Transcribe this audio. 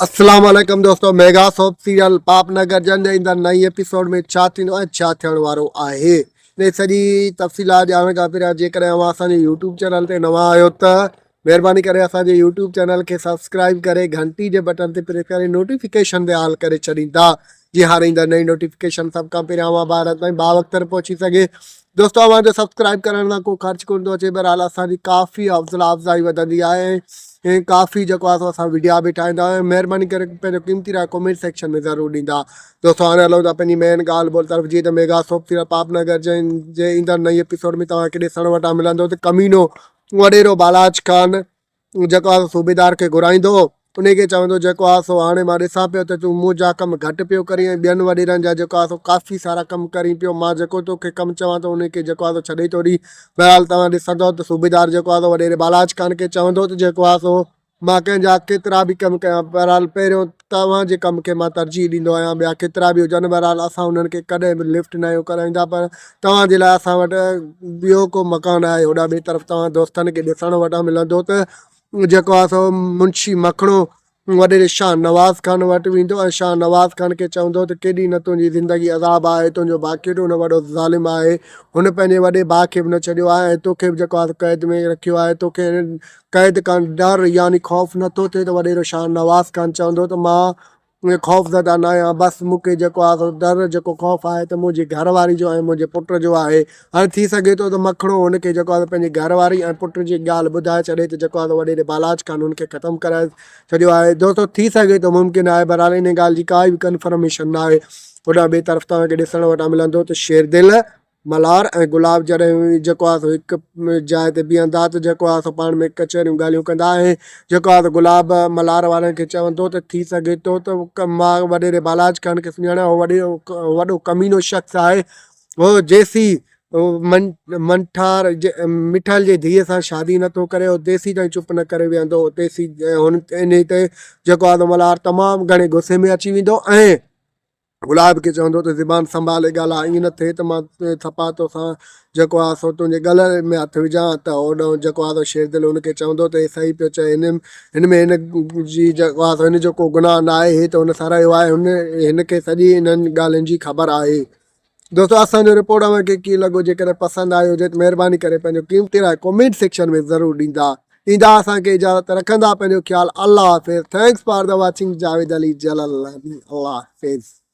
अस्सलाम वालेकुम दोस्तों। मेगा सोप सीरियल पापनगर जंग ईंदड़ नई एपिसोड में छा थींदो ऐं छा थियण वारो आहे ने सॼी तफ़सीलात ॼाणण खां पहिरियों जेकॾहिं अव्हां असांजे यूट्यूब चैनल ते नवां आहियो त महिरबानी करे असांजे यूट्यूब चैनल खे सब्सक्राइब करे घंटी जे बटन ते प्रेस करे नोटिफिकेशन ते ऑल करे छॾींदा जीअं हाणे ईंदड़ नई नोटिफिकेशन सभ खां पहिरियों अव्हां भारत ताईं बावक़्तु पहुची सघे। दोस्तों अव्हांजो सब्सक्राइब करण सां को ख़र्चु कोन थो अचे, बहरहाल असांजी काफ़ी हौसला अफ़ज़ाई वधंदी आहे ऐं काफ़ी जेको आहे असां वीडियो बि ठाहींदा आहियूं। महिरबानी करे पंहिंजो क़ीमती राय कमेंट सेक्शन में ज़रूरु ॾींदा। दोस्तों हाणे हलूं था पंहिंजी मेन ॻाल्हि ॿोल तरफ़। जीअं त मेगा सोप सीरियल पापनगर जे ईंदड़ नई एपिसोड में तव्हांखे ॾिसण वटां मिलंदो त कमीनो वॾेरो बालाज ख़ान जेको आहे सूबेदार खे घुराईंदो, उनखे चवंदो जेको आहे सो हाणे मां ॾिसां पियो त तूं मुंहिंजा कमु घटि पियो करी ऐं ॿियनि वॾेरनि जा जेको आहे सो काफ़ी सारा कमु करी पियो। मां जेको तोखे कमु चवां थो उनखे जेको आहे सो छॾे थो ॾी। बहरहाल तव्हां ॾिसंदो त सूबेदार जेको आहे वॾेरे बालाज ख़ान खे चवंदो त जेको आहे सो मां कंहिंजा केतिरा बि कमु कयां, बहरहाल पहिरियों तव्हांजे कम खे मां तरजीह ॾींदो आहियां, ॿिया केतिरा बि हुजनि। बहरहाल असां उन्हनि खे कॾहिं बि लिफ्ट न आहियूं कराईंदा, पर तव्हांजे लाइ असां वटि ॿियो को मकान आहे। होॾा ॿिए तरफ़ तव्हां दोस्तनि खे ॾिसण वटां मिलंदो त जेको आहे सो मुंशी मखणो वॾेरे शाह नवाज़ ख़ान वटि वेंदो ऐं शाह नवाज़ ख़ान खे चवंदो त केॾी न तुंहिंजी ज़िंदगी अज़ाब आहे, तुंहिंजो भाउ केॾो न वॾो ज़ालिम आहे, हुन पंहिंजे वॾे भाउ खे बि न छॾियो आहे ऐं तोखे बि जेको आहे क़ैद में रखियो आहे, तोखे क़ैद खां डर यानी ख़ौफ़ नथो थिए। त वॾेरो शाह नवाज़ ख़ान चवंदो त मां ख़ौफ़ ज़दा न आहियां, बसि मूंखे जेको आहे सो डर जेको ख़ौफ़ आहे त मुंहिंजी घरवारी जो ऐं मुंहिंजे पुट जो आहे। हाणे थी सघे थो त मखणो हुनखे जेको आहे पंहिंजी घरवारी ऐं पुट जी ॻाल्हि ॿुधाए छॾे त जेको आहे वॾेरे बालाज ख़ान हुनखे ख़तमु कराए छॾियो आहे। दोस्तों थी सघे थो, मुमकिन आहे, बहरहाल इन ॻाल्हि जी काई बि कंफर्मेशन न आहे। होॾा ॿिए तरफ़ तव्हांखे ॾिसण वटां मिलंदो त शेरदिल मलार ऐं गुलाब जॾहिं जेको आहे सो हिकु जाइ ते बीहंदा त जेको आहे सो पाण में कचहरियूं ॻाल्हियूं कंदा ऐं जेको आहे गुलाब मलार वारनि खे चवंदो त थी सघे थो त मां वॾेरे बालाज ख़ान खे सुञाणा, वॾो कमीनो शख़्स आहे, उहो जेसी मंठार मिठल जे धीअ सां शादी नथो करे, उहो तेसी ताईं चुप न करे वेहंदो। तेसी हुन इन ते जेको आहे मलार तमामु घणे गुस्से में अची वेंदो ऐं गुलाब खे चवंदो त ज़बान संभाले ॻाल्हाए, ईअं न थिए त मां थपा तोसां जेको आहे सो तुंहिंजे गले में हथु विझां। त होॾो जेको आहे शेरदिल हुनखे चवंदो त हे सही पियो चए, हिन में हिन जी जेको आहे हिन जो को गुनाह न आहे, हे त हुन सारायो आहे, हिनखे सॼी हिननि ॻाल्हियुनि जी ख़बर आहे। दोस्तों असांजो रिपोर्ट अव्हांखे कीअं लॻो, जेकॾहिं पसंदि आयो हुजे त महिरबानी करे पंहिंजो क़ीमती राय कमेंट सेक्शन में ज़रूरु ॾींदा असांखे इजाज़त रखंदा। पंहिंजो ख़्यालु। अल्लाह हाफ़िज़। Thanks for the watching. Javed Ali Jalalani. अल्लाह हाफ़िज़।